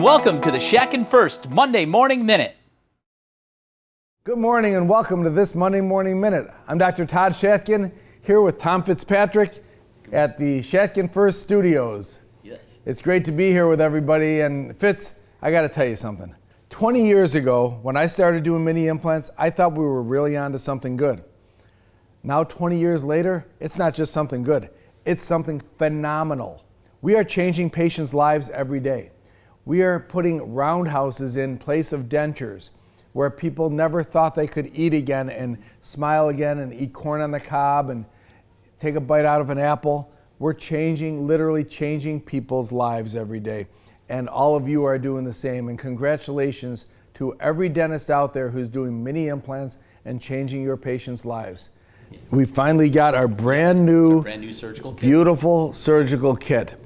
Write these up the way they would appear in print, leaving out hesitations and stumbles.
Welcome to the Shatkin First Monday Morning Minute. Good morning and welcome to this Monday Morning Minute. I'm Dr. Todd Shatkin here with Tom Fitzpatrick at the Shatkin First Studios. Yes. It's great to be here with everybody, and Fitz, I got to tell you something. 20 years ago, when I started doing mini implants, I thought we were really onto something good. Now 20 years later, it's not just something good, it's something phenomenal. We are changing patients' lives every day. We are putting roundhouses in place of dentures, where people never thought they could eat again and smile again and eat corn on the cob and take a bite out of an apple. We're literally changing people's lives every day. And all of you are doing the same. And congratulations to every dentist out there who's doing mini implants and changing your patients' lives. We finally got our brand new surgical kit. Beautiful surgical kit.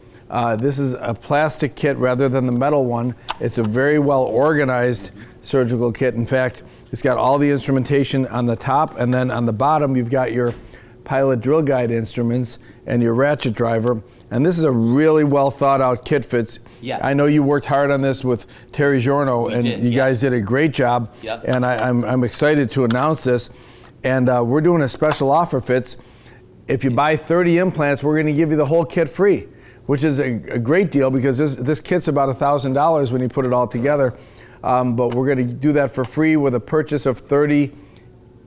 This is a plastic kit rather than the metal one. It's a very well organized surgical kit. In fact, it's got all the instrumentation on the top, and then on the bottom you've got your pilot drill guide instruments and your ratchet driver. And this is a really well thought out kit, Fitz. Yeah. I know you worked hard on this with Terry Giorno, you guys did a great job. Yep. And I'm excited to announce this. And we're doing a special offer, Fitz. If you buy 30 implants, we're going to give you the whole kit free, which is a great deal because this kit's about $1,000 when you put it all together. But we're going to do that for free with a purchase of 30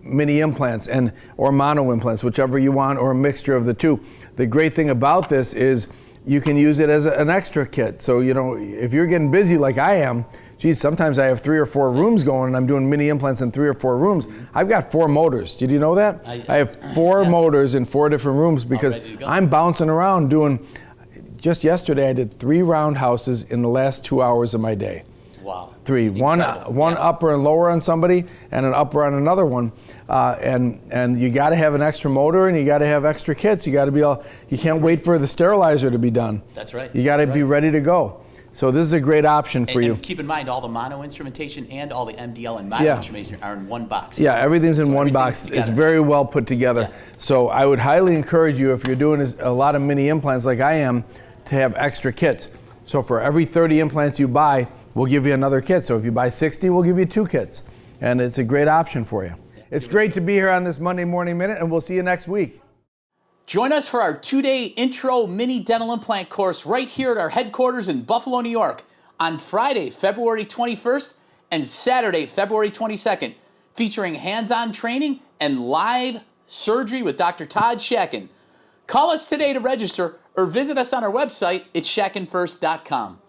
mini implants or mono implants, whichever you want, or a mixture of the two. The great thing about this is you can use it as an extra kit. So, you know, if you're getting busy like I am, geez, sometimes I have 3 or 4 rooms going and I'm doing mini implants in 3 or 4 rooms. I've got 4 motors. Did you know that? I have 4 motors in 4 different rooms because I'm bouncing around doing, just yesterday I did 3 roundhouses in the last 2 hours of my day. Wow. 3. One upper and lower on somebody and an upper on another one. And you got to have an extra motor and you got to have extra kits. You got to be you can't wait for the sterilizer to be done. That's right. You got to be ready to go. So this is a great option for you. And keep in mind, all the mono instrumentation and all the MDL and mono instrumentation are in one box. Yeah, everything's in one box. It's very well put together. Yeah. So I would highly encourage you, if you're doing a lot of mini implants like I am, to have extra kits. So for every 30 implants you buy, we'll give you another kit. So if you buy 60, we'll give you 2 kits. And it's a great option for you. It's great to be here on this Monday Morning Minute, and we'll see you next week. Join us for our 2-day intro mini dental implant course right here at our headquarters in Buffalo, New York on Friday, February 21st and Saturday, February 22nd, featuring hands-on training and live surgery with Dr. Todd Shatkin. Call us today to register or visit us on our website at shatkinfirst.com.